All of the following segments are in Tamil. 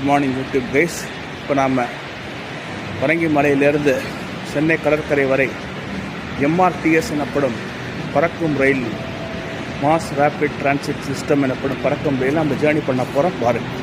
Good morning YouTube guys. இப்போ நாம் பரங்கி மலையிலிருந்து சென்னை கடற்கரை வரை எம்ஆர்டிஎஸ் எனப்படும் பறக்கும் ரயில், மாஸ் ரேபிட் டிரான்சிட் சிஸ்டம் எனப்படும் பறக்கும் ரயில் நம்ம ஜேர்னி பண்ண போகிறோம். பாருங்கள்.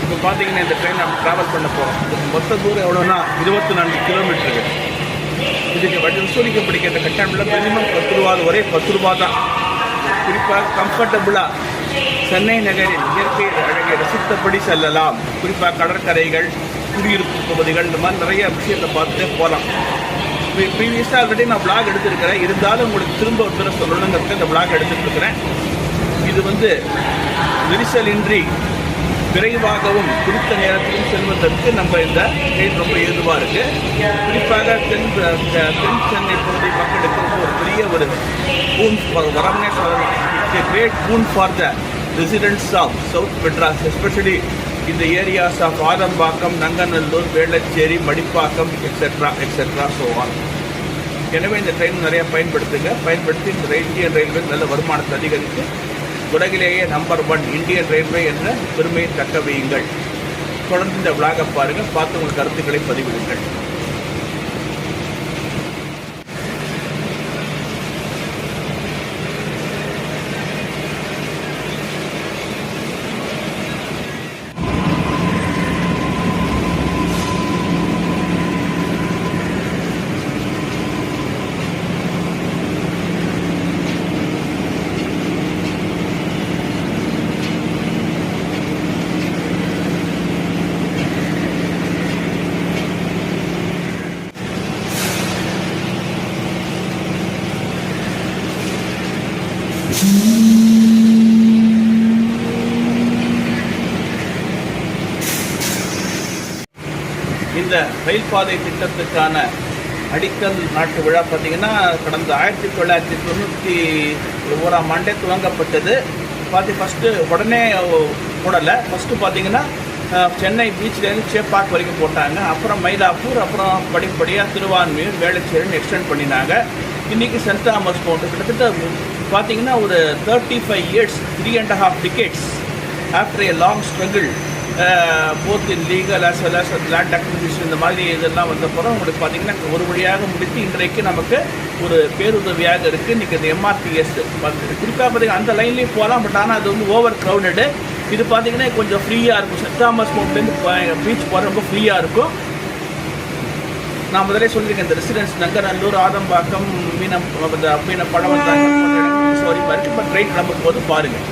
இப்போ பார்த்தீங்கன்னா இந்த ட்ரெயின் நம்ம ட்ராவல் பண்ண போகிறோம். இதுக்கு மொத்த தூரம் எவ்வளோன்னா 24 கிலோமீட்டருக்கு. இதுக்கு வசூலிக்க பிடிக்கிற கட்டணம்ல மினிமம் 10 ரூபா, ஒரே 10 ரூபா தான். குறிப்பாக கம்ஃபர்டபுளாக சென்னை நகரின் இயற்கை அழகை ரசித்தபடி செல்லலாம். குறிப்பாக கடற்கரைகள், குடியிருப்பு பகுதிகள், இந்த மாதிரி நிறைய விஷயத்தை பார்த்துட்டே போகலாம். ப்ரீவியஸாக ஆல்ரெடி நான் விளாக் எடுத்துருக்கிறேன். இருந்தாலும் உங்களுக்கு திரும்ப ஒரு தடவை சொல்லணுங்கிறதுக்கு இந்த விளாக் எடுத்துகிட்டு இருக்கிறேன். இது விரிசலின்றி விரைவாகவும் குறித்த நேரத்திலும் செல்வதற்கு நம்ம இந்த ட்ரெயின் ரொம்ப ஏதுவாக இருக்குது. குறிப்பாக தென் சென்னை பகுதி மக்களுக்கு ஒரு பெரிய ஒரு பூன் வரம்னே சொல்லலாம். It's a great boon for the residents of south Madras, especially இந்த areas of Adambakkam, Nanganallur, Velachery, Madipakkam, etcetera so on. எனவே இந்த ட்ரெயின் நிறையா பயன்படுத்தி இந்த இந்தியன் ரயில்வே நல்ல வருமானத்தை அதிகரித்து உலகிலேயே நம்பர் 1 இந்தியன் ரயில்வே என்ற பெருமையை தக்க வையுங்கள். தொடர்ந்து இந்த விளாகை பாருங்கள், பார்த்து உங்கள் கருத்துக்களை பதிவிடுங்கள். இந்த ரயில் பாதை திட்டத்துக்கான அடிக்கல் நாட்டு விழா பார்த்தீங்கன்னா கடந்த 1991ஆம் ஆண்டே துவங்கப்பட்டது. ஃபஸ்ட்டு உடனே போடலை. ஃபஸ்ட்டு பார்த்தீங்கன்னா சென்னை பீச்லேருந்து சேப்பாக் வரைக்கும் போட்டாங்க. அப்புறம் மயிலாப்பூர், அப்புறம் படிப்படியாக திருவான்மியூர், வேளச்சேரின்னு எக்ஸ்டெண்ட் பண்ணினாங்க. இன்றைக்கி சென்ட் தாமஸ் போட்டு கிட்டத்தட்ட பார்த்தீங்கன்னா ஒரு 35 years, 3.5 decades after a long struggle both in legal as well as land acquisition, இந்த மாதிரி இதெல்லாம் வந்தப்பறம் உங்களுக்கு பார்த்தீங்கன்னா ஒரு வழியாக முடித்து இன்றைக்கு நமக்கு ஒரு பேருதவியாக இருக்குது. இன்றைக்கி இந்த எம்ஆர்டிஎஸ் குறிப்பாக பார்த்தீங்கன்னா அந்த லைன்லேயும் போகலாம். பட் ஆனால் அது ஓவர் க்ரௌடடு. இது பார்த்தீங்கன்னா கொஞ்சம் ஃப்ரீயாக இருக்கும். சென்ட் தாமஸ் மவுண்ட்லேருந்து பீச் போகிற ரொம்ப ஃப்ரீயாக இருக்கும். நான் முதலே சொல்லியிருக்கேன், இந்த ரெசிடென்ஸ் நங்கநல்லூர், ஆதம்பாக்கம், பழவந்தாக்கம் சாரி மாதிரி இப்போ ட்ரெயின் கிளம்பும் போது பாருங்கள்.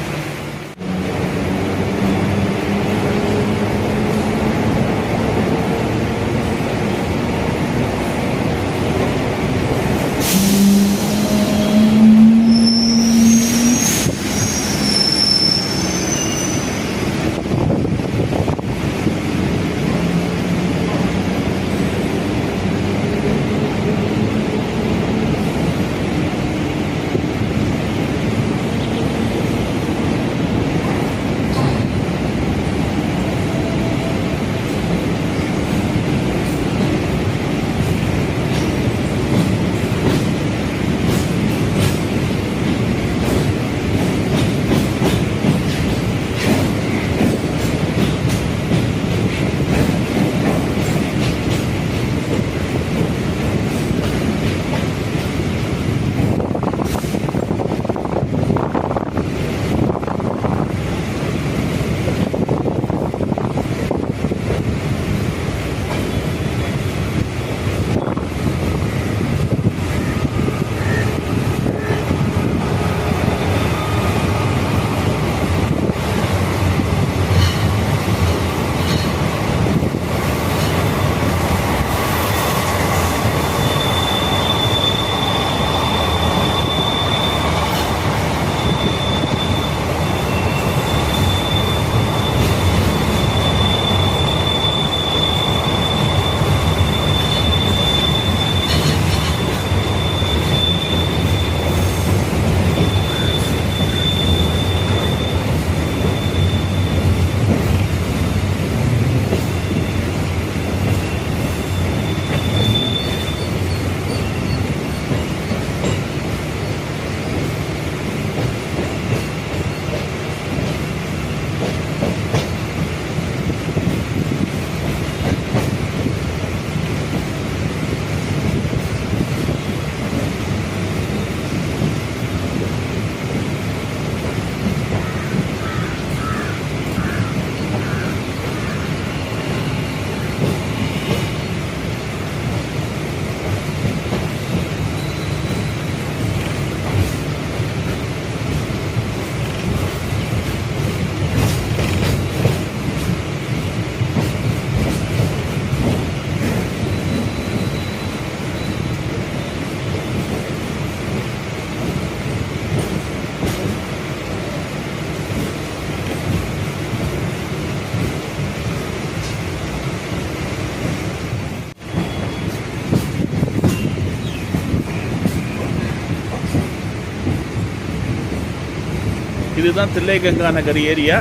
இதுதான் தில்லை கங்கா நகர் ஏரியா.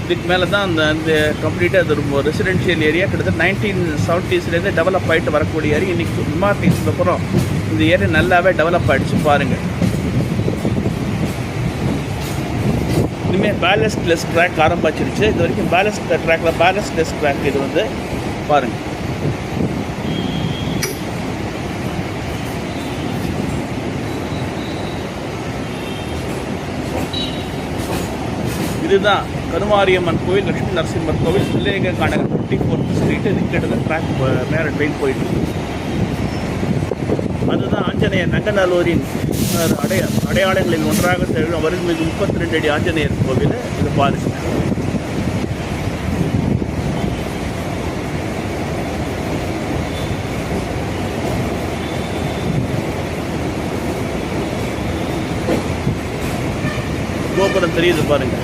இதுக்கு மேலே தான் அந்த கம்ப்ளீட்டாக அது ரொம்ப ரெசிடென்ஷியல் ஏரியா. கிட்டத்தட்ட 1970s டெவலப் ஆகிட்டு வரக்கூடிய ஏரியா. இன்றைக்கி எம்ஆர்டிக்கு அப்புறம் இந்த ஏரியா நல்லாவே டெவலப் ஆகிடுச்சு பாருங்கள். இனிமேல் பேலஸ்ட்லெஸ் ட்ராக் ஆரம்பிச்சிருச்சு. இது வரைக்கும் பேலஸ்ட்லெஸ் ட்ராக் இது வந்து பாருங்கள். இதுதான் கருமாரியம்மன் கோவில், லட்சுமி நரசிம்மர் கோவில், தில்லை கங்கா நகர் 54th ஸ்ட்ரீட். இது கிட்டத்தட்ட ட்ராக் மேலே ட்ரெயின் போயிட்டு. அதுதான் ஆஞ்சநேயர் நங்கநல்லூரின் அடையாளங்களில் ஒன்றாக திகழும் அருள்மிகு 32 அடி ஆஞ்சநேயர் கோவில். இது பாருங்க. கோபுரம் தெரியுது பாருங்க.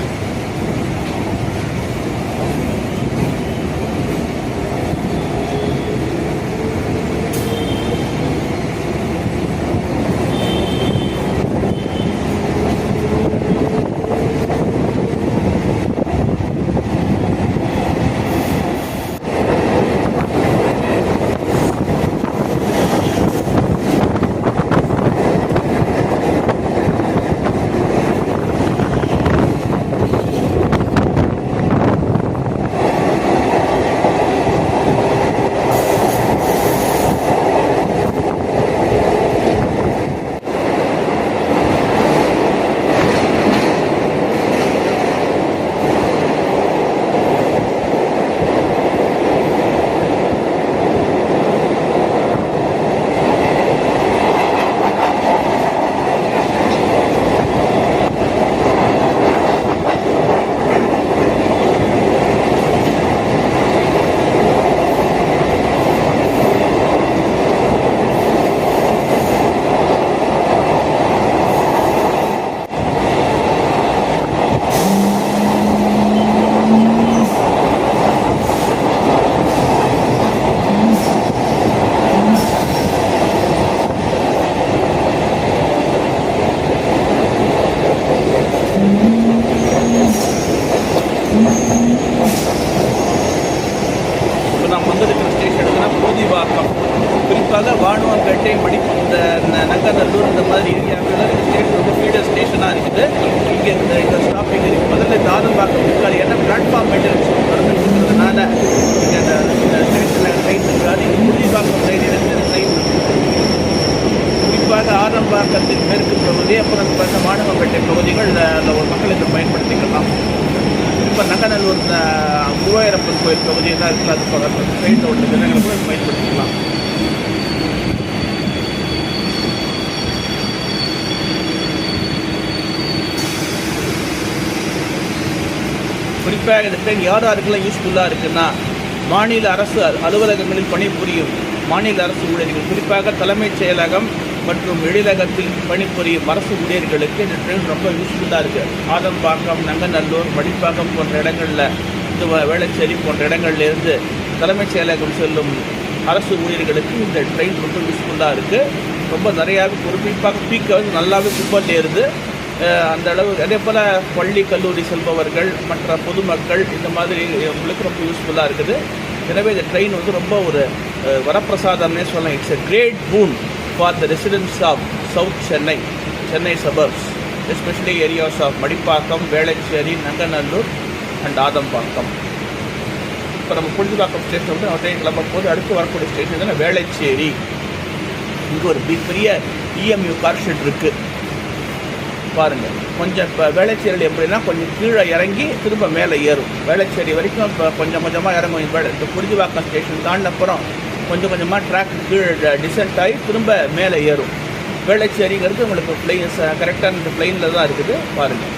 குறிப்பாக வாணுவம்பேட்டை, இந்த நங்கநல்லூர் இந்த மாதிரி ஏரியாவில் ஸ்டேஷன் வந்து ஃபீடர் ஸ்டேஷனாக இருக்குது. இங்கே இந்த ஸ்டாப்பிங் இருக்குது. முதல்ல தாதம்பாக்கம் இருக்காது. ஏன்னா பிளாட்ஃபார்ம் மெயின்டெனன்ஸ் நடந்துருக்கிறதுனால இங்கே இந்த ஸ்டேஷனில் ட்ரெயின் இருக்காது. இது முள்ளிவாக்கம் ட்ரெயினிலிருந்து ட்ரெயின் குறிப்பாக ஆரம்பாக்கத்தின் மேற்கு பகுதி, அப்புறம் இந்த வாணுவம்பேட்டை பகுதிகள் ஒரு மக்களுக்கு பயன்படுத்திக்கலாம். இப்போ நங்கநல்லூர் குருவாயூரப்பன் கோயில் பகுதியெல்லாம் இருக்குது. அது பக்கத்தில் ட்ரெயினில் உள்ள ஜனங்களை கூட பயன்படுத்திக்கலாம். குறிப்பாக இந்த ட்ரெயின் யாருக்கெல்லாம் யூஸ்ஃபுல்லாக இருக்குன்னா, மாநில அரசு அலுவலகங்களில் பணிபுரியும் மாநில அரசு ஊழியர்கள், குறிப்பாக தலைமைச் செயலகம் மற்றும் எழிலகத்தில் பணிபுரியும் அரசு ஊழியர்களுக்கு இந்த ட்ரெயின் ரொம்ப யூஸ்ஃபுல்லாக இருக்குது. ஆதம்பாக்கம், நங்கநல்லூர், மடிப்பாக்கம் போன்ற இடங்களில், இந்த வேளச்சேரி போன்ற இடங்கள்லேருந்து தலைமைச் செயலகம் செல்லும் அரசு ஊழியர்களுக்கு இந்த ட்ரெயின் ரொம்ப யூஸ்ஃபுல்லாக இருக்குது. ரொம்ப நிறையாவே குறிப்பாக பீக்கை நல்லாவே குப்பல் ஏறுது. அந்த அளவு. அதே போல் பள்ளி கல்லூரி செல்பவர்கள், மற்ற பொதுமக்கள் இந்த மாதிரி உங்களுக்கு ரொம்ப யூஸ்ஃபுல்லாக இருக்குது. எனவே இந்த ட்ரெயின் வந்து ரொம்ப ஒரு வரப்பிரசாதம்னே சொல்லலாம். It's a great boon for the residents of south Chennai suburbs, especially areas of Madipakkam, Velachery, Nanganallur and Adambakkam. இப்போ நம்ம புழுதிப்பாக்கம் ஸ்டேஷன் வந்து ட்ரெயின் கிளம்பும் போது அடுத்து வரக்கூடிய ஸ்டேஷன் தான் வேளச்சேரி. இங்கே ஒரு பெரிய இஎம்யூ கார் ஷெட் இருக்குது பாருங்கள். கொஞ்சம் இப்போ வேளச்சேரியில் எப்படின்னா கொஞ்சம் கீழே இறங்கி திரும்ப மேலே ஏறும். வேளச்சேரி வரைக்கும் இப்போ கொஞ்சம் கொஞ்சமாக இறங்கும். இந்த புழுதிப்பாக்கம் ஸ்டேஷன் தாண்டின அப்புறம் கொஞ்சம் கொஞ்சமாக ட்ராக் கீழே டிசென்ட் ஆகி திரும்ப மேலே ஏறும். வேளச்சேரிங்கிறது உங்களுக்கு பிளெயின் கரெக்டான இந்த பிளெயினில் தான் இருக்குது பாருங்கள்.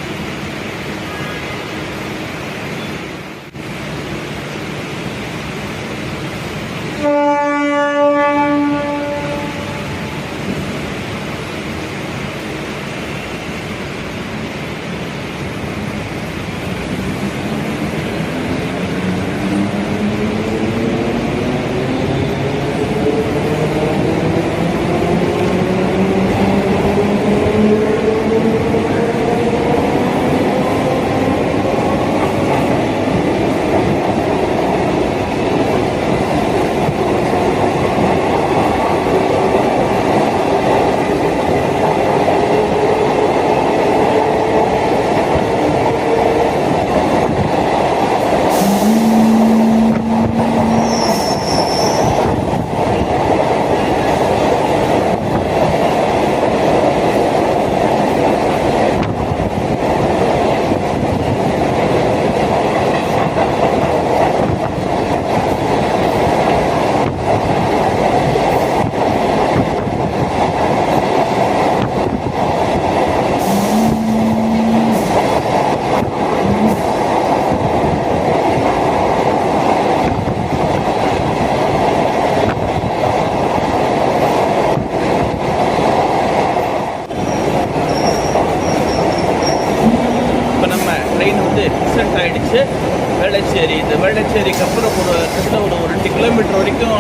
முடிச்சு வேளச்சேரி, இந்த வேளச்சேரிக்கு அப்புறம் கிட்டத்தட்ட ஒரு 2 கிலோமீட்டர் வரைக்கும்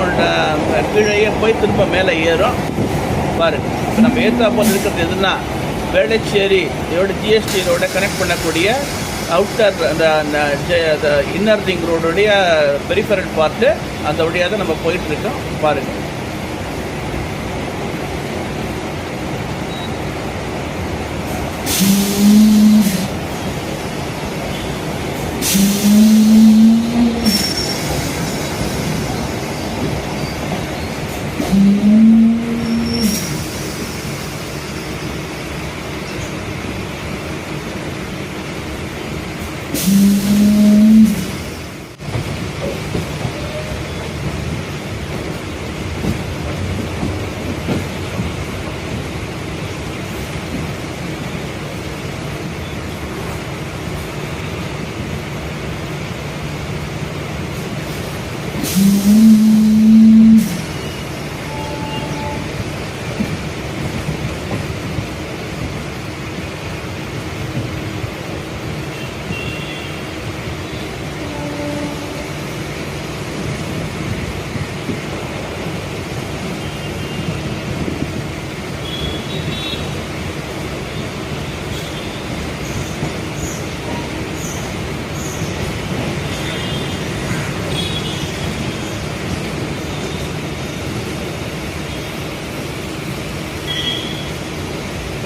கீழே போய் திரும்ப மேலே ஏறும் பாருங்கள். இப்போ நம்ம ஏற்றாப்போல் இருக்கிறது எதுனா வேளச்சேரி இதோட ஜிஎஸ்டி ரோட கனெக்ட் பண்ணக்கூடிய அவுட்டர் அந்த இன்னர் ரிங் ரோடுடைய பெரிஃபரல் பார்ட்டு அந்த வழியாக தான் நம்ம போயிட்டுருக்கோம் பாருங்கள்.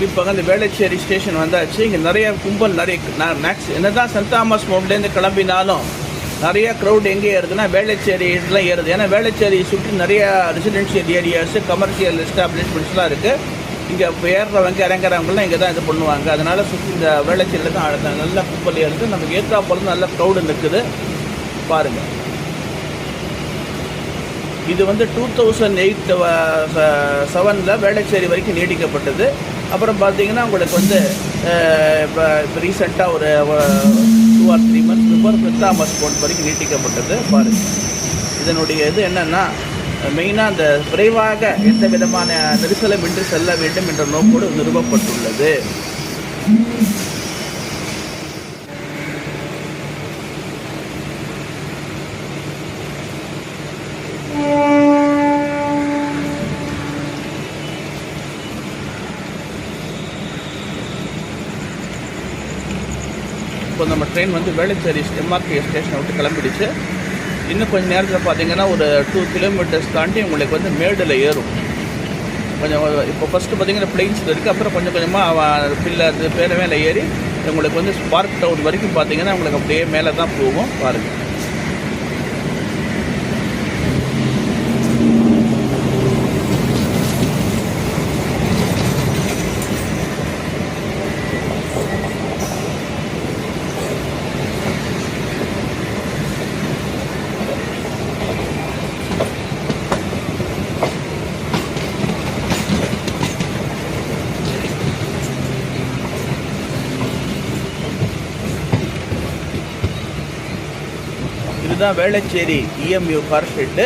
இப்போ அந்த வேளச்சேரி ஸ்டேஷன் வந்தாச்சு. இங்கே நிறைய கும்பல், என்ன தான் சென்ட் தாமஸ் மவுண்ட்லேருந்து கிளம்பினாலும் நிறைய க்ரௌட் எங்கே ஏறுதுன்னா வேளச்சேரி இதெல்லாம் ஏறுது. ஏன்னா வேளச்சேரி சுற்றி நிறைய ரெசிடென்ஷியல் ஏரியாஸு, கமர்ஷியல் எஸ்டாப்ளிஷ்மெண்ட்ஸ்லாம் இருக்குது. இங்கே ஏறுறவங்க இறங்குறவங்களாம் இங்கே தான் இது பண்ணுவாங்க. அதனால் சுற்றி இந்த வேளச்சேரியில் தான் நல்ல கும்பல் ஏறுது. நமக்கு ஏற்றாப்போல் நல்ல க்ரௌடு நிற்குது பாருங்கள். இது 2007 வேளச்சேரி வரைக்கும் நீடிக்கப்பட்டது. அப்புறம் பார்த்தீங்கன்னா உங்களுக்கு இப்போ ரீசெண்டாக ஒரு 2 or 3 months before St Thomas Mount வரைக்கும் நீட்டிக்கப்பட்டது பாருங்கள். இதனுடைய இது என்னென்னா மெயினாக அந்த விரைவாக எந்த விதமான நெரிசலும் இன்றி செல்ல வேண்டும் என்ற நோக்கோடு நிறுவப்பட்டுள்ளது. இப்போ நம்ம ட்ரெயின் வேளச்சேரி எம்ஆர்டி ஸ்டேஷனை விட்டு கிளம்பிடுச்சு. இன்னும் கொஞ்சம் நேரத்தில் பார்த்தீங்கன்னா ஒரு 2 கிலோமீட்டர்ஸ் தாண்டி உங்களுக்கு மேடில் ஏறும். கொஞ்சம் இப்போ ஃபஸ்ட்டு பார்த்தீங்கன்னா பிளெயின்ஸில் இருக்குது. அப்புறம் கொஞ்சம் கொஞ்சமாக பில்லர் பேர மேலே ஏறி உங்களுக்கு ஸ்பார்க் டவுன் வரைக்கும் பார்த்தீங்கன்னா உங்களுக்கு அப்படியே மேலே தான் போகும் பாருங்கள். இதுதான் வேளச்சேரி இஎம்யூ கார் ஷெட்டு.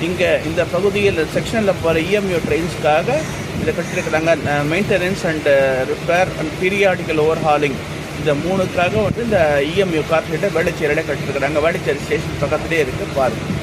இங்கே இந்த பகுதியில் செக்ஷனில் போகிற இஎம்யூ ட்ரெயின்ஸ்க்காக இதை கட்டிருக்கிறாங்க. Maintenance and repair and periodical overhauling இந்த 3க்காக இந்த இஎம்யூ கார் ஷெட்டை வேளச்சேரியில் கட்டிருக்கிறாங்க. வேளச்சேரி ஸ்டேஷன் பக்கத்துலேயே இருக்குது பாருங்கள்.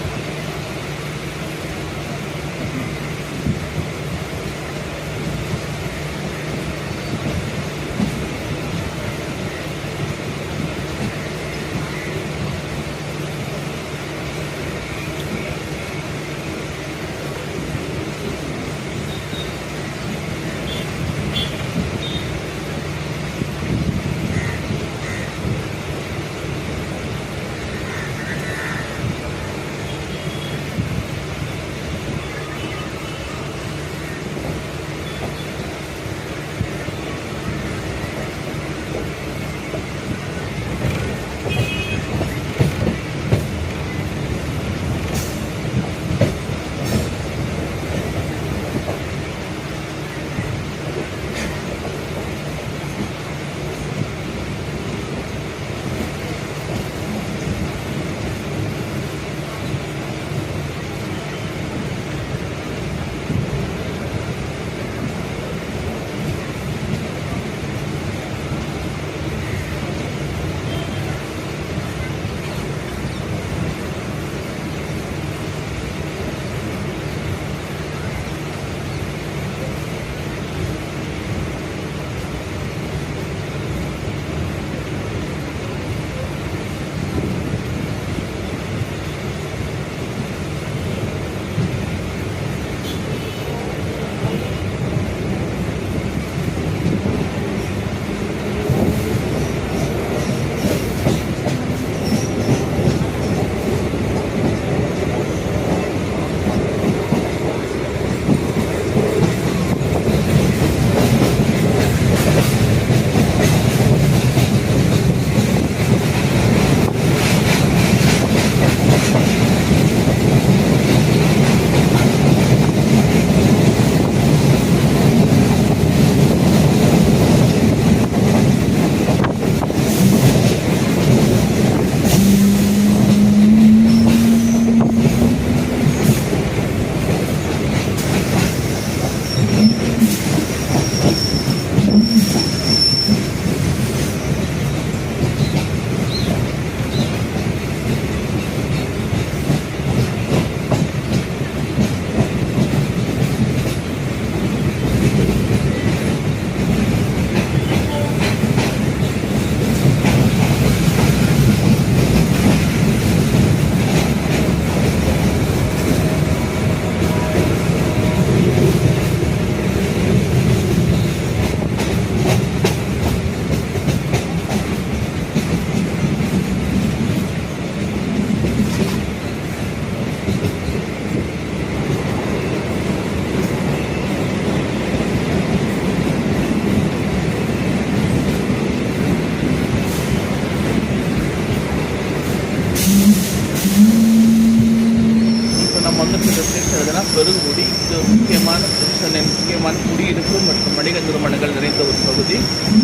இப்போ நம்ம வந்துட்டு ஸ்டேஷன் எதுனா பெருங்குடி. இது முக்கியமான ஸ்டேஷனின் முக்கியமான குடியிருப்பு மற்றும் வணிக நிறுவனங்கள் நிறைந்த ஒரு பகுதி.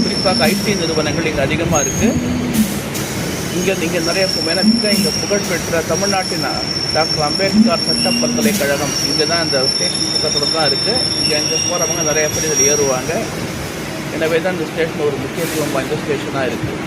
குறிப்பாக ஐடி நிறுவனங்கள் இங்கே அதிகமாக இருக்குது. இங்கே நிறைய இங்கே புகழ்பெற்ற தமிழ்நாட்டின் டாக்டர் அம்பேத்கர் சட்ட பல்கலைக்கழகம் இங்கே தான் இந்த ஸ்டேஷன் பக்கத்தில் தான் இருக்குது. இங்கே போகிறவங்க நிறைய பேர் இதில் ஏறுவாங்க. எனவே தான் இந்த ஸ்டேஷன் ஒரு முக்கியத்துவம் வாய்ந்த ஸ்டேஷனாக இருக்குது.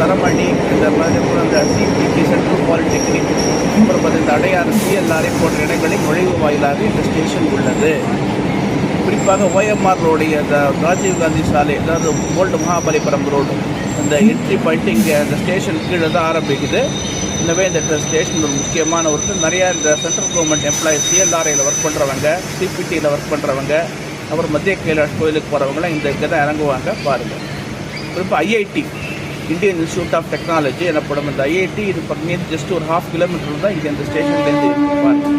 தரமணி, இந்த மாதிரி அந்த சிபிடி சென்ட்ரல் பாலிடெக்னிக், அப்புறம் இந்த அடையாறு சிஎல்ஆர்ஐ போன்ற இடங்களில் நுழைவு வாயிலாக இந்த ஸ்டேஷன் உள்ளது. குறிப்பாக ஓஎம்ஆர் ரோடைய அந்த ராஜீவ்காந்தி சாலை, அதாவது ஓல்டு மகாபலிபுரம் ரோடு, அந்த என்ட்ரி பாயிண்ட் இங்கே அந்த ஸ்டேஷன் கீழே தான் ஆரம்பிக்குது. எனவே இந்த ஸ்டேஷன் ஒரு முக்கியமான நிறையா இந்த சென்ட்ரல் கவர்மெண்ட் எம்ப்ளாயிஸ், சிஎல்ஆர்ஐயில் ஒர்க் பண்ணுறவங்க, சிபிடியில் ஒர்க் பண்ணுறவங்க, அப்புறம் மத்திய கைலாஷ் கோயிலுக்கு போகிறவங்களாம் இங்கே தான் இறங்குவாங்க. பாருங்கள், குறிப்பாக IIT, Indian institute of technology எனப்படும் இந்த ஐஐடி, இது பக்கம் ஜஸ்ட் ஒரு 1/2 கிலோமீட்டர் தான் இங்கே இந்த ஸ்டேஷன்லேருந்து பாருங்கள்.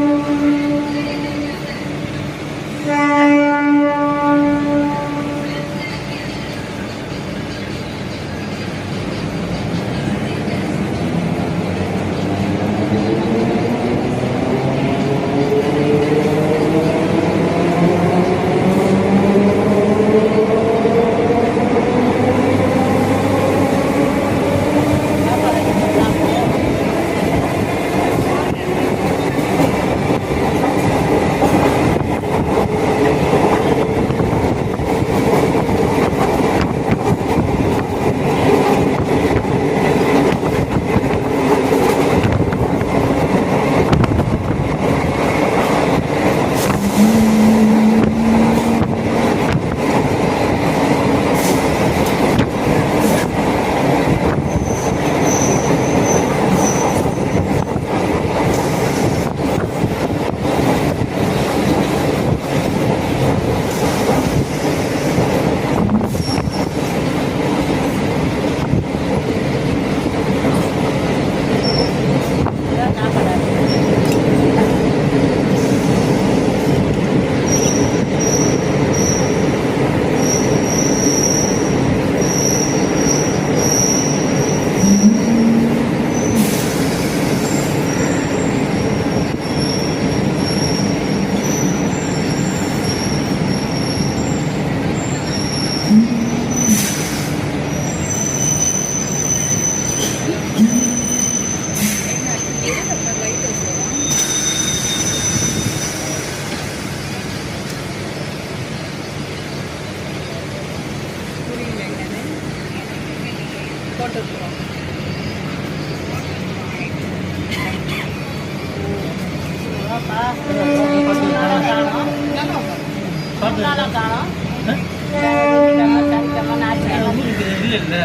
இல்லை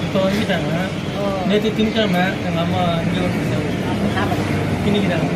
இப்போ வந்துட்டாங்க. நேற்று திங்கக்கிழமை எங்கள் அம்மா இங்கே வந்துட்டாங்க, திணிக்கிறாங்க.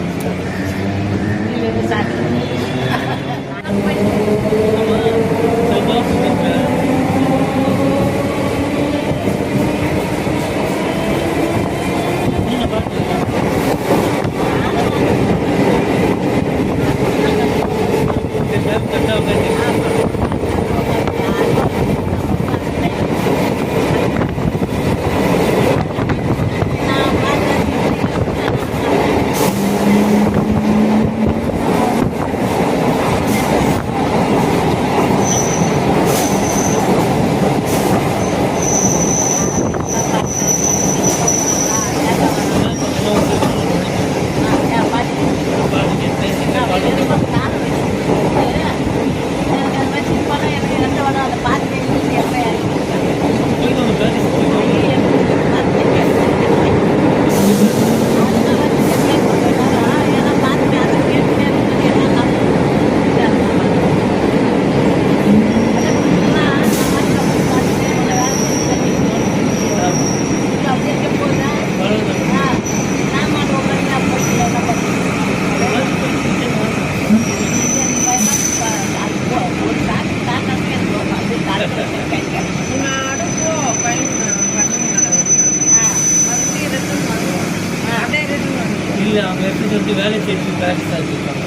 இல்லை அவங்க எடுத்துகிட்டு வந்து வேலை செய்யறதுக்கு ப்ராக்டிஸ் ஆகிருக்காங்க.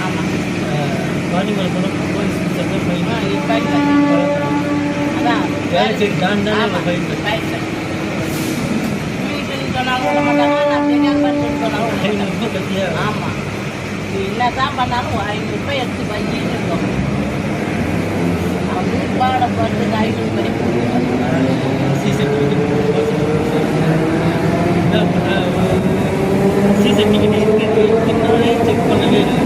ஆமாம், வாணிமலை போனால் போலீஸ் ஃபைன் வேலை செய்து தான் ஃபைன் ரொம்ப கட்டியா. ஆமாம், என்ன தான் பண்ணாலும் 500 ரூபாய் எடுத்து வங்கின்னு இருக்கோம். அவங்க பாட பார்த்து 500 வரைக்கும் சீசன் டிக்கெட் இருக்கிறது செக் பண்ணவே இல்லை.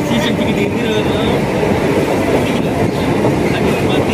சீசன் டிக்கெட் இருக்கிறது அன்றைக்கி பார்த்து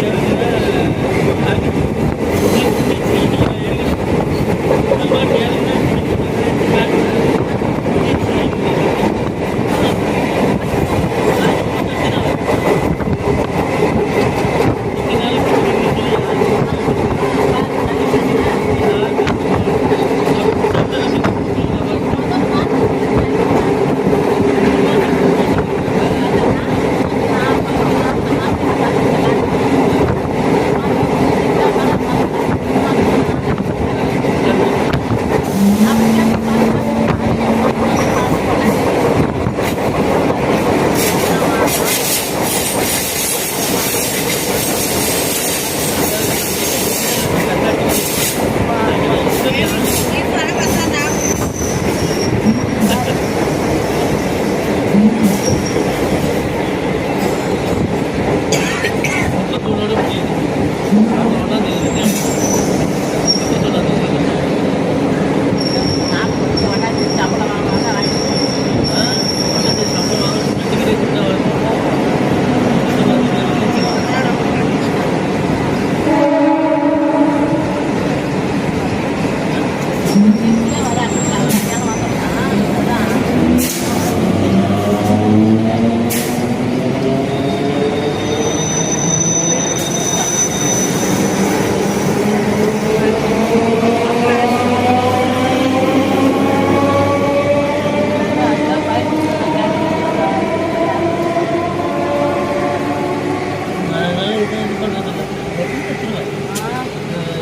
அதனால இது பண்ணுறதில்ல எடுத்துருவேன்.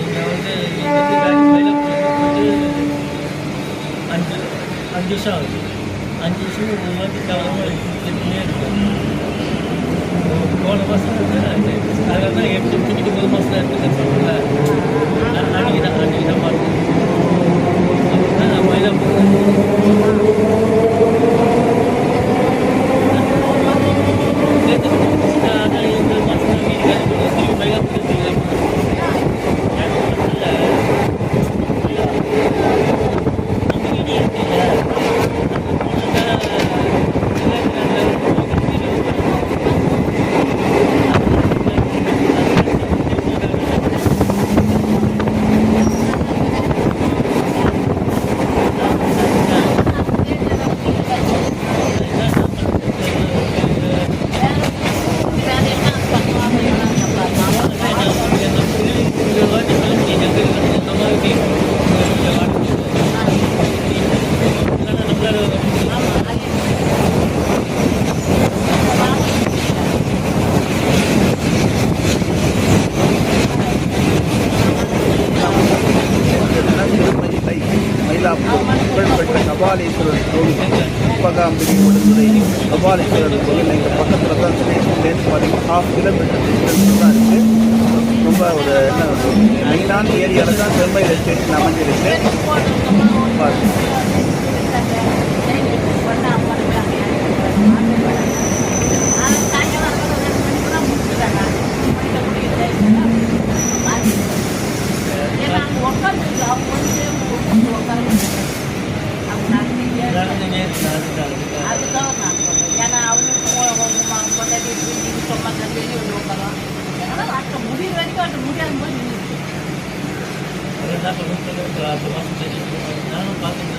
இங்கே வந்து அஞ்சு 5 வருஷம் ஆகுது. 5 வருஷம் ஒரு வாட்டி தவறாமல் எடுத்துகிட்டே இருக்கேன். போன மாதம் வந்து அதில் தான் திருப்பி 1 மாதம் எடுத்துக்கன்னு சொல்லுங்கள அன்றைக்கி தான் பார்த்தேன். அப்படின்னா மயிலாப்பூர் புகழ்பெற்ற கபாலீஸ்வரர் கோவில், உப்பகாம்பிகை கொடுத்துறை கபாலீஸ்வரர் கோவில் எங்கள் பக்கத்தில் தான் ஸ்டேஷன்லேருந்து பார்த்தீங்கன்னா 1/2 கிலோமீட்டர் டிஸ்டன்ஸ் தான் இருக்குது. ரொம்ப ஒரு என்ன மெயினான ஏரியாவில் தான் திருமயில ஸ்டேஷன் அமைஞ்சிருக்கு. அதுதான் நான் சொல்றேன். ஏன்னா அவங்களுக்கும் கொண்டாடி சொன்னாங்க வெளியே வந்து உட்காரோம். அதனால் அட்ட முடிவு வரைக்கும் அட்ட முடியாத போது நின்றுச்சு. நானும் பார்த்துட்டு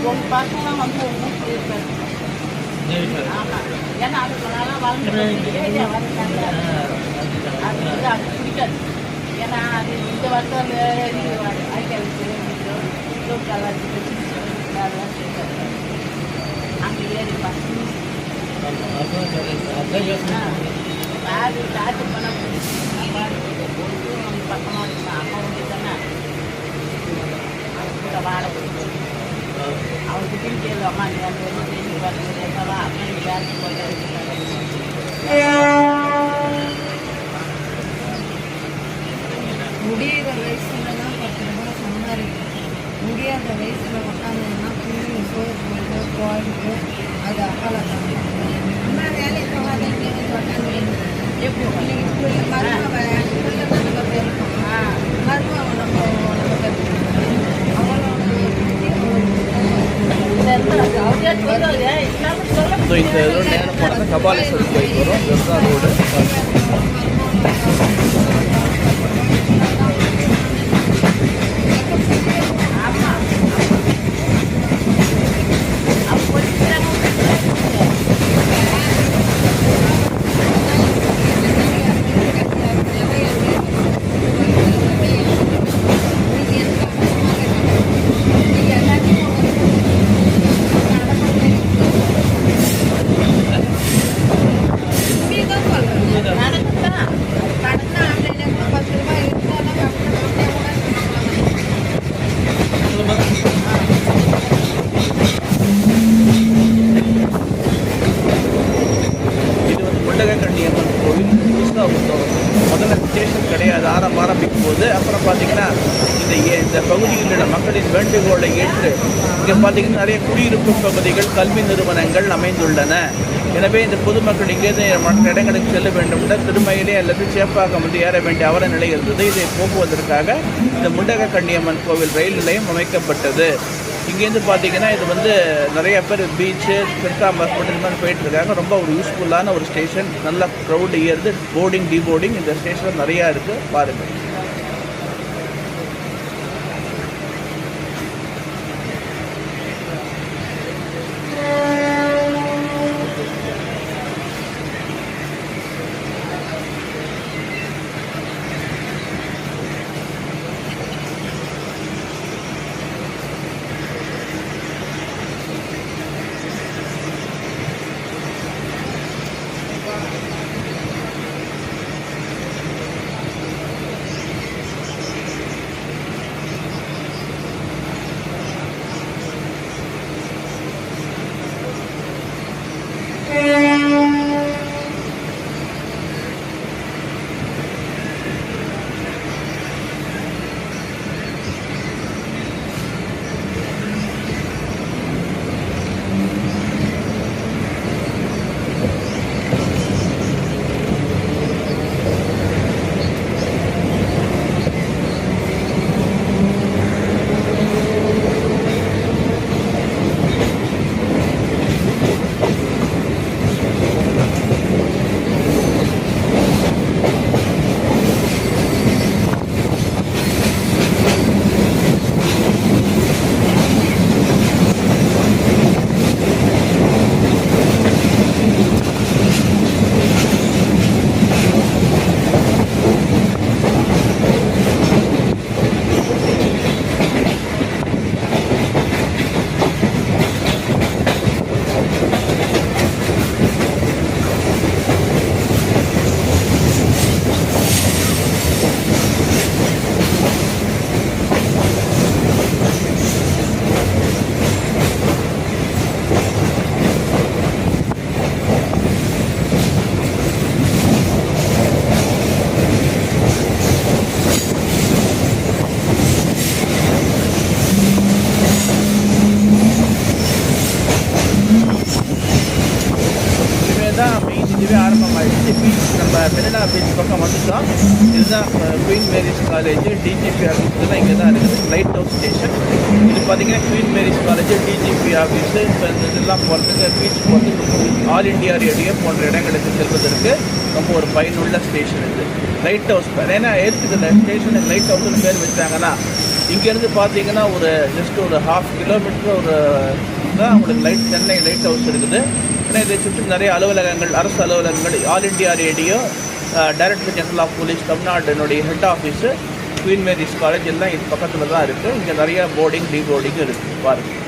உங்க பசங்களாம் வந்து ஒன்றும் சொல்லியிருக்காரு. ஆமாம், ஏன்னா அதுக்கு நல்லா வளர்ந்து அது வந்து அது பிடிக்காது. ஏன்னா அது இந்த வருஷம் ஐக்கிய அதெல்லாம் சேர்க்காது. அங்கே ஏறி பசங்க அது ஸ்டார்ட் பண்ண பக்கமாக இருக்கு. அம்மா வந்து தானே கூட வாழ அவருக்கு கேள்வி அம்மா நீ அந்த வந்து செஞ்சு பார்த்து என்னவா அம்மா நீ வேலைக்கு போட்டு முடியிற வயசுலலாம் 10 ரூபாய் சம்பாதிக்கணும். முடியாத வயசில் உட்காந்துன்னா பிள்ளைங்க சோறு போயிட்டு போயிட்டு அது அப்பாலக்காங்க. அம்மா வேலைக்கு போகாத உட்காந்து எப்படி பிள்ளைங்க ஸ்கூலில் மருமக ஸ்கூலில் தான் நம்ம பெருக்கோம். மருமக நம்ம பெருக்கோம். அவளோட இந்த ரோடு நேரம் போனால் கபாலீஸ்வரர் கோயில் வரும். இதுதான் ரோடு. முண்டகக்கண்ணியம்மன் கோவில் புதுசாக முதல்ல ஸ்டேஷன் கிடையாது ஆரம்பிக்கும் போது. அப்புறம் பார்த்தீங்கன்னா இந்த பகுதியில் உள்ள மக்களின் வேண்டுகோளை ஏற்று இங்கே பார்த்தீங்கன்னா நிறைய குடியிருப்பு பகுதிகள், கல்வி நிறுவனங்கள் அமைந்துள்ளன. எனவே இந்த பொதுமக்கள் இங்கேருந்து மற்ற இடங்களுக்கு செல்ல வேண்டும் என்றால் திருமயிலே அல்லது சேப்பாக்கம் வந்து ஏற வேண்டிய அவல நிலை இருந்தது. இதை போக்குவதற்காக இந்த முண்டகக்கண்ணியம்மன் கோவில் ரயில் நிலையம் அமைக்கப்பட்டது. இங்கேருந்து பார்த்தீங்கன்னா இது வந்து நிறைய பேர் பீச்சு, திருத்தாம்பரம் இது மாதிரி போயிட்டுருக்காங்க. ரொம்ப ஒரு யூஸ்ஃபுல்லான ஒரு ஸ்டேஷன். நல்லா க்ரௌட் ஏறுது. போர்டிங், டீபோர்டிங் இந்த ஸ்டேஷன் நிறையா இருக்குது. பாருங்கள். நம்ம மெரினா பீச் பக்கம் வந்துட்டோம். இதுதான் Queen Mary's college, DGP office இதெல்லாம் இங்கே தான் இருக்குது. Lighthouse station. இது பார்த்தீங்கன்னா Queen Mary's college, DGP office, இப்போ இந்த இதெல்லாம் போகிறதுக்கு பீச் போகிறதுக்கு ஆல் இண்டியா ரேடியோ போன்ற இடங்களுக்கு செல்வதற்கு ரொம்ப ஒரு பயனுள்ள ஸ்டேஷன் இது. லைட் ஹவுஸ் ஏன்னா எதுக்கு இந்த ஸ்டேஷனுக்கு லைட் ஹவுஸ்னு பேர் வச்சாங்கன்னா, இங்கேருந்து பார்த்தீங்கன்னா ஒரு ஜஸ்ட் ஒரு 1/2 கிலோமீட்டர் ஒரு தான் உங்களுக்கு சென்னை லைட் ஹவுஸ் இருக்குது. ஏன்னா இதை சுற்றி நிறைய அலுவலகங்கள், அரசு அலுவலகங்கள், All India Radio, director general of police தமிழ்நாட்டினுடைய head office, Queen Mary's college எல்லாம் இது பக்கத்தில் தான் இருக்குது. இங்கே நிறையா போர்டிங் டீபோர்டிங்கும் இருக்குது பாருங்கள்.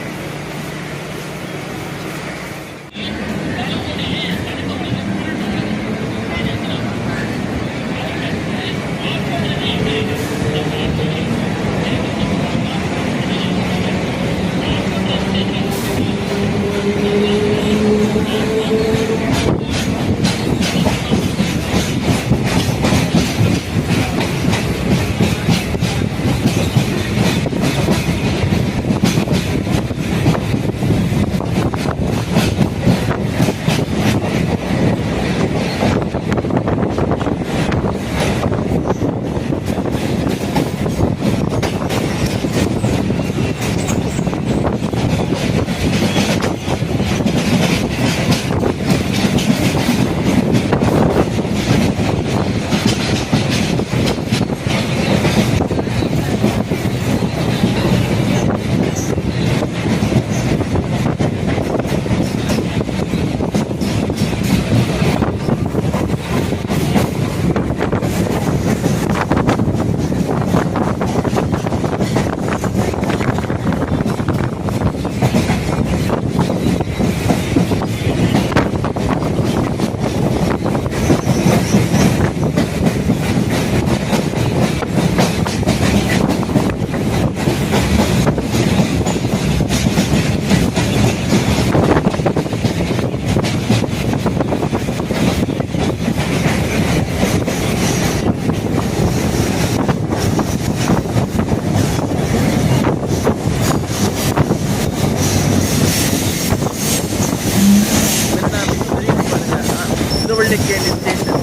திருவள்ளிக்கேணி ஸ்டேஷன்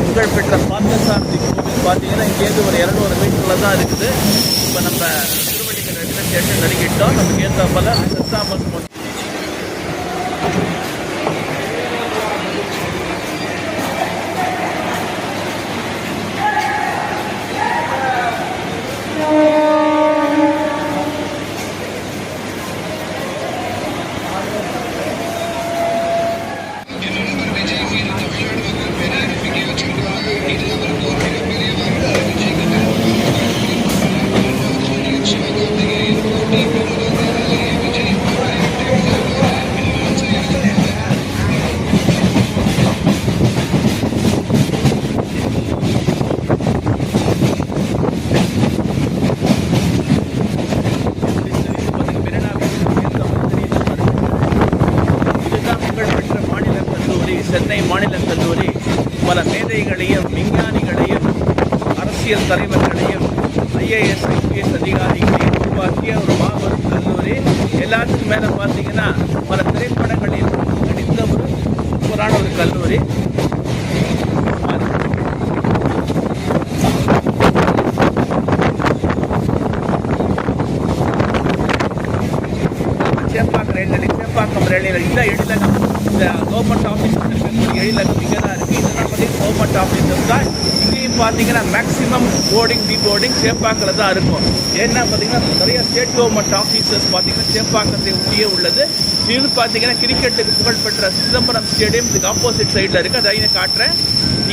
புகழ்பெற்ற பார்த்தசாரதி கோவில் பார்த்தீங்கன்னா இங்கேருந்து ஒரு 200 மீட்டரில் தான் இருக்குது. இப்போ நம்ம திருவள்ளிக்கேணி ரயில்வே ஸ்டேஷன் நெருங்கிட்டோம். நமக்கு ஏற்ற போல சென்ட் தாமஸ் மவுண்ட் சென்னை மாநில கல்லூரி பல மேதைகளையும் விஞ்ஞானிகளையும் அரசியல் தலைவர்களையும் IAS IPS அதிகாரிகளையும் உருவாக்கிய ஒரு மாபெரும் கல்லூரி. எல்லாத்துக்கும் மேலே பார்த்தீங்கன்னா பல திரைப்படங்களில் நடித்த ஒரு சூப்பரான ஒரு கல்லூரி. சேப்பாக்கம் ரயில் இந்த எழிலகம், இந்த கவர்மெண்ட் ஆஃபீஸஸ் இருக்கக்கூடிய எழிலகம் இங்கே தான் இருக்குது. இதெல்லாம் பார்த்தீங்கன்னா கவர்மெண்ட் ஆஃபீஸஸ் தான். இங்கேயும் பார்த்தீங்கன்னா மேக்ஸிமம் போர்டிங் டீபோர்டிங் சேப்பாக்கில் தான் இருக்கும். ஏன்னா பார்த்தீங்கன்னா நிறைய ஸ்டேட் கவர்மெண்ட் ஆஃபீஸஸ் பார்த்தீங்கன்னா சேப்பாக்கத்தை ஒட்டியே உள்ளது. இது பார்த்தீங்கன்னா கிரிக்கெட்டுக்கு புகழ்பெற்ற சிதம்பரம் ஸ்டேடியம் இதுக்கு ஆப்போசிட் சைடில் இருக்குது. அதை நான் காட்டுறேன்.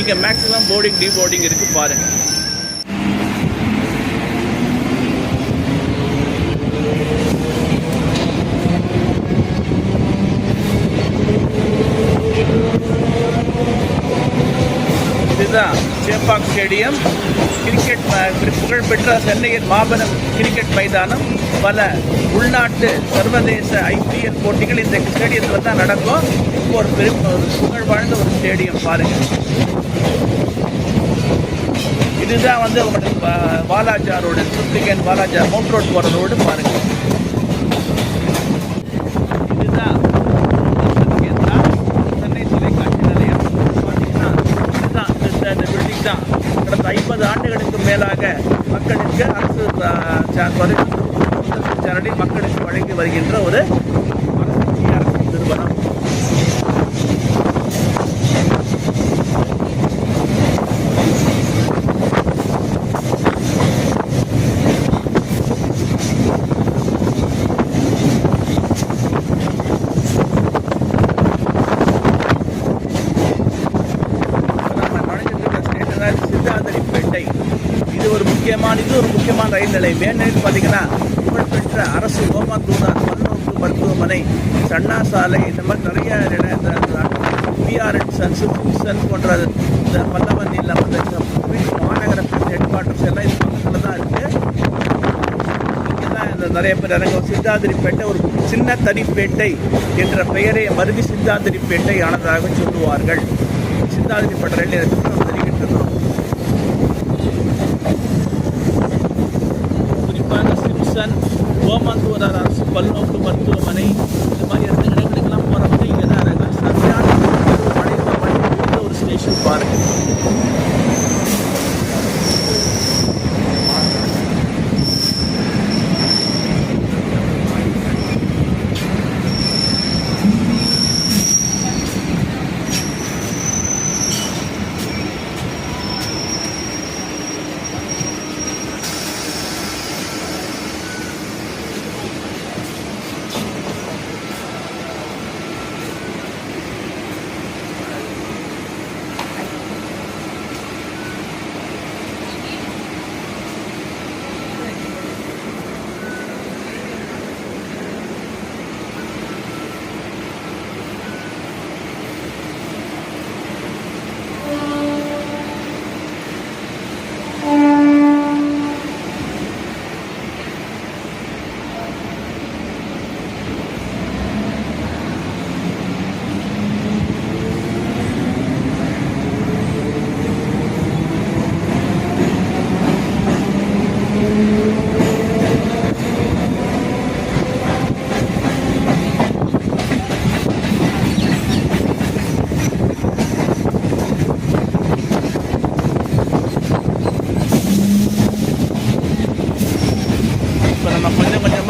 இங்கே மேக்ஸிமம் போர்டிங் டீபோர்டிங் இருக்குது பாருங்கள். இதுதான் சேப்பாக் ஸ்டேடியம். கிரிக்கெட் புகழ்பெற்ற சென்னையின் மாபெரும் கிரிக்கெட் மைதானம். பல உள்நாட்டு சர்வதேச IPL போட்டிகள் இந்த ஸ்டேடியத்தில் தான் நடக்கும். இப்போ ஒரு புகழ் வாழ்ந்த ஒரு ஸ்டேடியம் பாருங்கள். இதுதான் வந்து உங்களுக்கு வாலாஜா ரோடு, சுப்ளிகன் வாலாஜா மவுண்ட் ரோட் போகிற ரோடு பாருங்கள். இதுதான் சென்னை தொலைக்காட்சி நிலையம் பார்த்தீங்கன்னா தான் கடந்த 50 ஆண்டுகளுக்கு மேலாக மக்களுக்கு அரசு சேனலில் மக்களுக்கு வழங்கி வருகின்ற ஒரு அரசு நிறுவனம். சிந்தாதிரிப்பேட்டை இது ஒரு முக்கியமான ரயில் நிலையம். ஏன்னு பார்த்தீங்கன்னா புகழ்பெற்ற அரசு ஓமந்தூரார் பல்நோக்கு மருத்துவமனை, சன்னா சாலை, இந்த மாதிரி நிறைய பிஆர்என் சன் போன்ற இந்த பல்லவந்தியில் மாநகரத்தின் ஹெட் குவார்ட்டர்ஸ் எல்லாம் இது பக்கத்தில் தான் இருக்குது. இங்கே தான் இந்த நிறைய பேர் இறங்கும். சிந்தாதிரிப்பேட்டை ஒரு சின்ன தரிப்பேட்டை என்ற பெயரை மருவி சிந்தாதிரிப்பேட்டை ஆனதாக சொல்லுவார்கள். சிந்தாதிரிப்பேட்டை ரயில் நிலையத்தில் நம்ம தெரிவிக்கிட்டு இருக்கிறோம். குறிப்பாக சிம்சன், ஓமந்தூரார் அரசு பல்நோக்கு மருத்துவமனை, இந்த மாதிரி இடங்களுக்கெல்லாம் போகிறப்ப இங்கே தான் இருக்காங்க. சரியான ஒரு ஸ்டேஷன் பாருங்கள்.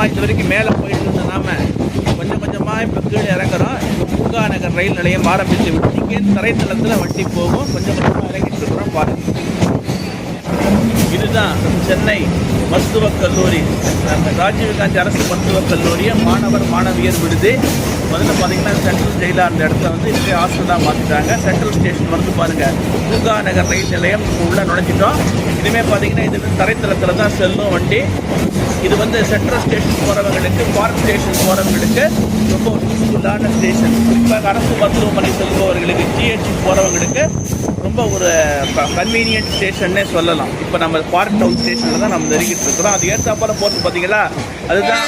இது வரைக்கும் மேலே போயிட்டு இருந்த நாம கொஞ்சம் கொஞ்சமாக இப்போ கீழே இறங்குறோம். இப்போ பூங்கா நகர் ரயில் நிலையம் ஆரம்பித்து விட்டு இங்கேருந்து தரைத்தளத்தில் வண்டி போகும். கொஞ்சம் கொஞ்சமாக இறங்கிட்டு இருக்கிறோம் பாருங்கள். இதுதான் சென்னை மருத்துவக் கல்லூரி, ராஜீவ்காந்தி அரசு மருத்துவக் கல்லூரிய மாணவியர் விடுதி. முதல்ல பார்த்தீங்கன்னா சென்ட்ரல் ஜெயிலாக இருந்த இடத்துல வந்து இப்படி ஹாஸ்டலாக மாற்றிட்டாங்க. சென்ட்ரல் ஸ்டேஷன் வந்து பாருங்கள், பூங்கா நகர் ரயில் நிலையம் உள்ளே நுழைஞ்சிட்டோம். இனிமேல் பார்த்தீங்கன்னா இது தரைத்தளத்தில் தான் செல்லும் வண்டி. இது வந்து சென்ட்ரல் ஸ்டேஷன் போகிறவங்களுக்கு, பார்க் ஸ்டேஷன் போகிறவங்களுக்கு ரொம்ப ஒரு யூஸ்ஃபுல்லான ஸ்டேஷன். குறிப்பாக அரசு மருத்துவமனை செல்பவர்களுக்கு, ஜிஹெச் போகிறவங்களுக்கு ரொம்ப ஒரு கன்வீனியன்ட் ஸ்டேஷன்னே சொல்லலாம். இப்போ நம்ம பார்க் டவுன் ஸ்டேஷனில் தான் நம்ம நெருங்கிட்டு இருக்கிறோம். அது ஏற்றாப்பால போகிறது பார்த்தீங்களா, அதுதான்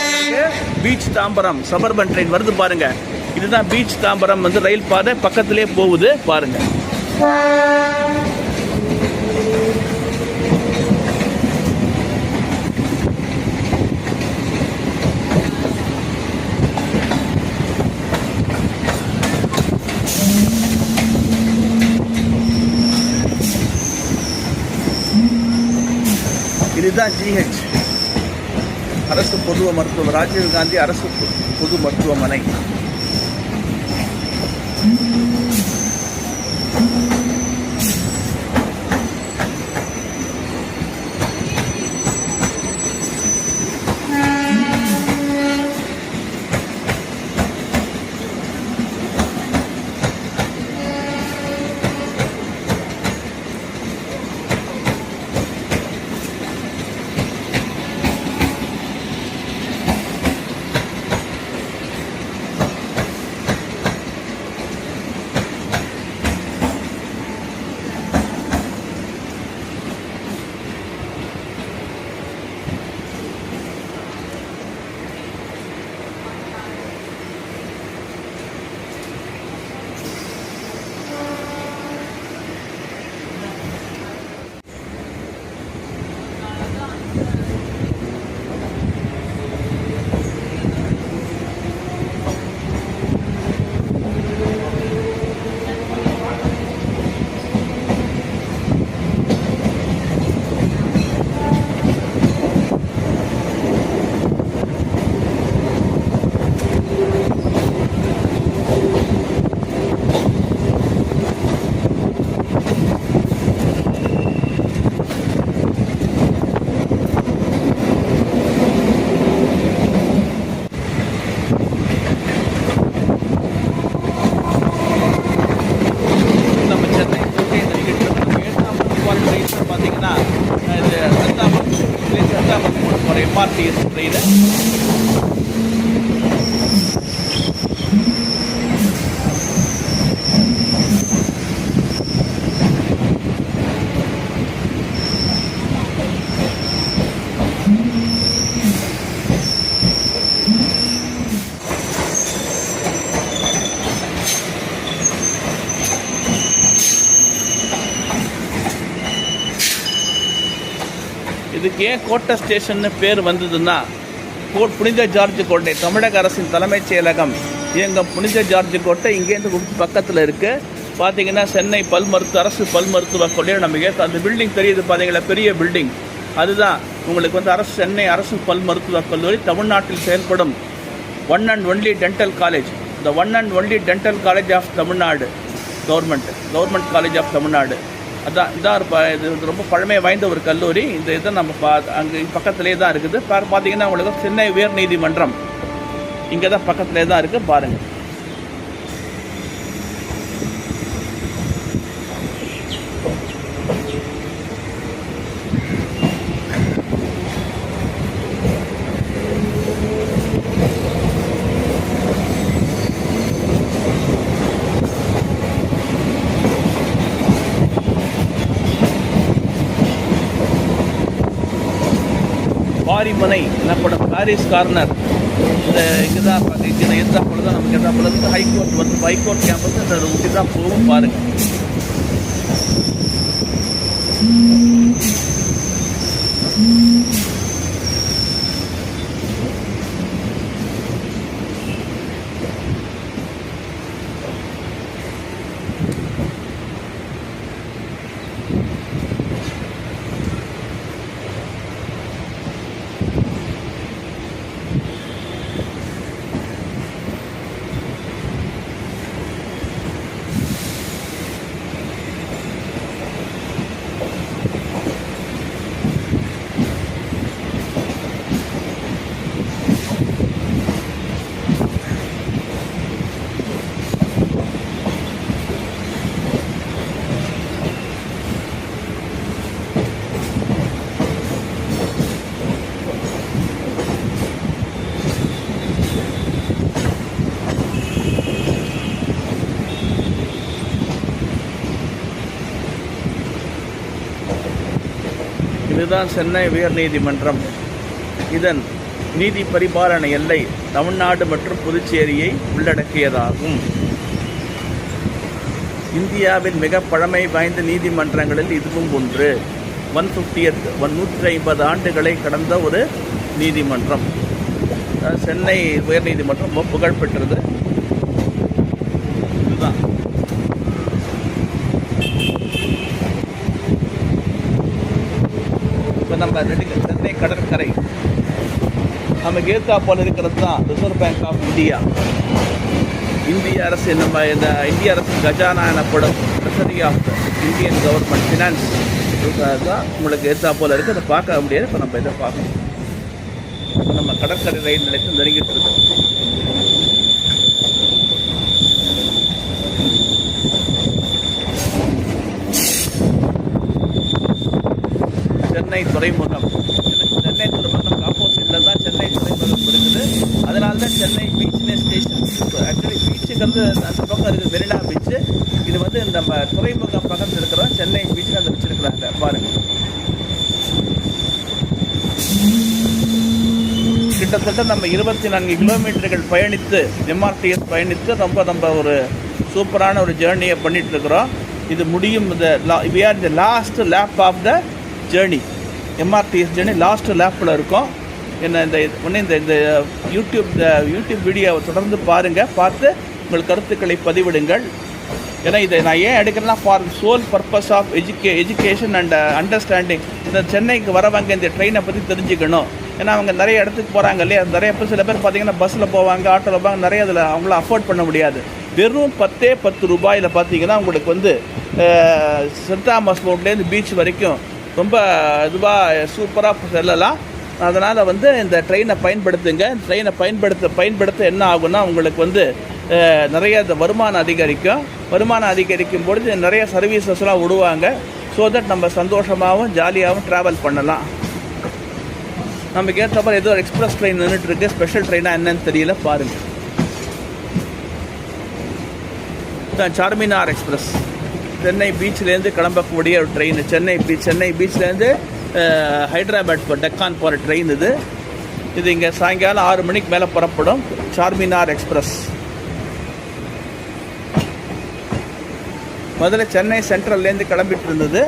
பீச் தாம்பரம் சபர்பன் ட்ரெயின் வருது பாருங்கள். இதுதான் பீச் தாம்பரம் வந்து ரயில் பாதை பக்கத்திலே போகுது பாருங்கள். இதுதான் ஜிஹெச், அரசு பொது மருத்துவ ராஜீவ்காந்தி அரசு பொது மருத்துவமனை. பார்த்தீங்கன்னா இது சந்தாபுரம் போகிற எம்ஆர்டிஎஸ் ட்ரெயின். இதுக்கு ஏன் கோட்டை ஸ்டேஷன்னு பேர் வந்ததுன்னா, புனித ஜார்ஜ் கோட்டை, தமிழக அரசின் தலைமைச் செயலகம் இயங்கும் புனித ஜார்ஜ் கோட்டை இங்கேருந்து பக்கத்தில் இருக்குது. பார்த்தீங்கன்னா சென்னை அரசு பல் மருத்துவக் கல்லூரி நம்ம அந்த பில்டிங் தெரியுது பார்த்தீங்களா, பெரிய பில்டிங். அதுதான் உங்களுக்கு வந்து சென்னை அரசு பல் மருத்துவக் கல்லூரி. தமிழ்நாட்டில் செயல்படும் one and only dental college, the one and only dental college of Tamil Nadu, government college of Tamil Nadu. அதான் இது ரொம்ப பழமை வாய்ந்த ஒரு கல்லூரி. இந்த இதை நம்ம அங்கே பக்கத்துலேயே தான் இருக்குது. பார்த்தீங்கன்னா உங்களுக்கு சென்னை உயர் நீதிமன்றம் இங்கே தான் பக்கத்துலேயே தான் இருக்குது பாருங்கள். பாரிமனை எனப்படும் பாரிஸ் கார்னர் இங்கே தான் இங்கே எதிர்த்தாப்புல தான் நமக்கு எதிர்த்தாப்புல இருந்து ஹைகோர்ட் கேம்பஸ் இந்த ஊட்டி தான் போகும் பாருங்கள். இதுதான் சென்னை உயர்நீதிமன்றம். இதன் நீதி பரிபாலன எல்லை தமிழ்நாடு மற்றும் புதுச்சேரியை உள்ளடக்கியதாகும். இந்தியாவின் மிக பழமை வாய்ந்த நீதிமன்றங்களில் இதுவும் ஒன்று. 150 ஆண்டுகளை கடந்த ஒரு நீதிமன்றம். சென்னை உயர்நீதிமன்றம் ரொம்ப புகழ்பெற்றது. இதுதான் இப்போ நம்ம சென்னை கடற்கரை நமக்கு ஏத்தாப்போல் இருக்கிறது தான் ரிசர்வ் பேங்க் ஆஃப் இந்தியா. இந்திய அரசு நம்ம இந்த இந்திய அரசு கஜானா எனப்படும் treasury of Indian government finance தான் உங்களுக்கு ஏத்தாப்போல் இருக்குது. அதை பார்க்க முடியாது. இப்போ நம்ம இதை பார்க்கணும். இப்போ நம்ம கடற்கரை ரயில் நிலையத்தில் நெருங்கிட்டு இருக்கோம். சென்னை துறைமுகம் ஆப்போசிட்டில் தான் சென்னை துறைமுகம் இருக்குது. அதனால தான் சென்னை பீச்னே ஸ்டேஷன். ஆக்சுவலி பீச்சுங்கிறது அந்த பக்கம் இருக்குது, மெரினா பீச்சு. இது வந்து நம்ம துறைமுகம் பக்கத்தில் இருக்கிறோம். சென்னை பீச்சுக்கு அந்த வச்சுருக்குறாங்க பாருங்கள். கிட்டத்தட்ட நம்ம 24 கிலோமீட்டர்கள் பயணித்து எம்ஆர்டிஎஸ் பயணித்து ரொம்ப ஒரு சூப்பரான ஒரு ஜேர்னியை பண்ணிகிட்டு இருக்கிறோம். இது முடியும். We are the last lap of the journey. MRTS journey last லேப்பில் இருக்கும். இந்த யூடியூப் வீடியோவை தொடர்ந்து பாருங்கள். பார்த்து உங்கள் கருத்துக்களை பதிவிடுங்கள். ஏன்னா இதை நான் ஏன் எடுக்கிறேன்னா for sole purpose of education and understanding. இந்த சென்னைக்கு வரவங்க இந்த ட்ரெயினை பற்றி தெரிஞ்சுக்கணும். ஏன்னா அவங்க நிறைய இடத்துக்கு போகிறாங்க இல்லையா. நிறைய பேர் சில பேர் பார்த்தீங்கன்னா பஸ்ஸில் போவாங்க, ஆட்டோவில் போவாங்க. நிறைய அதில் அவங்கள அஃபோர்ட் பண்ண முடியாது. வெறும் 10 ரூபாயில் பார்த்தீங்கன்னா உங்களுக்கு வந்து சென்ட் தாமஸ் போர்ட்லேருந்து பீச் வரைக்கும் ரொம்ப இதுவாக சூப்பராக செல்லலாம். அதனால் வந்து இந்த ட்ரெயினை பயன்படுத்துங்க. ட்ரெயினை பயன்படுத்த என்ன ஆகுன்னா உங்களுக்கு வந்து நிறைய வருமானம் அதிகரிக்கும். வருமானம் அதிகரிக்கும் பொழுது நிறைய சர்வீசஸ்லாம் விடுவாங்க. ஸோ தட் நம்ம சந்தோஷமாகவும் ஜாலியாகவும் ட்ராவல் பண்ணலாம். நமக்கு ஏற்ற மாதிரி ஏதோ ஒரு எக்ஸ்பிரஸ் ட்ரெயின் நின்றுட்டு இருக்கு. ஸ்பெஷல் ட்ரெயினாக என்னன்னு தெரியல, பாருங்கள். சார்மினார் எக்ஸ்பிரஸ் சென்னை பீச்சிலேருந்து கிளம்பக்கூடிய ஒரு ட்ரெயின். சென்னை பீச்லேருந்து ஹைதராபாத் டெக்கான் போகிற ட்ரெயின் இது இங்கே சாயங்காலம் 6 மணிக்கு மேலே புறப்படும். சார்மினார் எக்ஸ்பிரஸ் முதல்ல சென்னை சென்ட்ரல்லேருந்து கிளம்பிட்டு இருந்தது.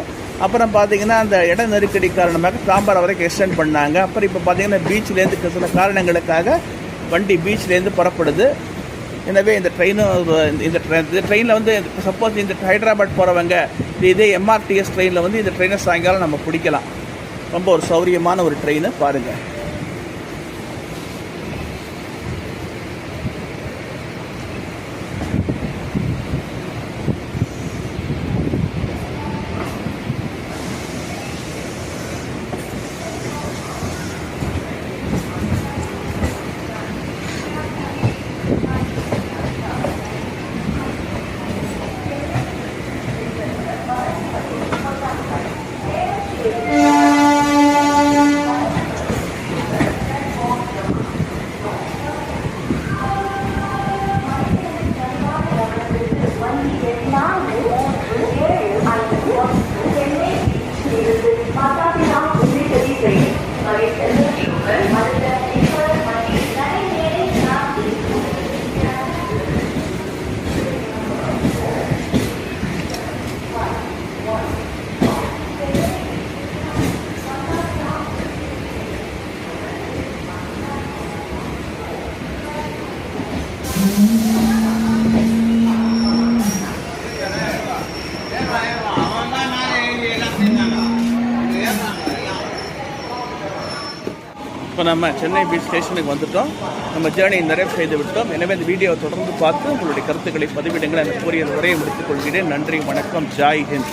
அப்புறம் பார்த்தீங்கன்னா அந்த இட நெருக்கடி காரணமாக தாம்பரம் வரைக்கும் எக்ஸ்டெண்ட் பண்ணாங்க. அப்புறம் இப்போ பார்த்தீங்கன்னா பீச்சிலேருந்து சில காரணங்களுக்காக வண்டி பீச்சிலேருந்து புறப்படுது. எனவே இந்த ட்ரெயினில் வந்து சப்போஸ் இந்த ஹைதராபாத் போகிறவங்க இதே எம்ஆர்டிஎஸ் ட்ரெயினில் வந்து இந்த ட்ரெயினை சாயங்காலம் நம்ம பிடிக்கலாம். ரொம்ப ஒரு சௌரியமான ஒரு ட்ரெயினை பாருங்கள். இப்போ நம்ம சென்னை பீச் ஸ்டேஷனுக்கு வந்துட்டோம். நம்ம ஜேர்னி நிறைவு செய்து விட்டோம். எனவே இந்த வீடியோவை தொடர்ந்து பார்த்து உங்களுடைய கருத்துக்களை பதிவிடுங்கள். அந்த கூறிய உரையை முடித்துக் கொள்கிறேன். நன்றி, வணக்கம், ஜாய் ஹிந்த்.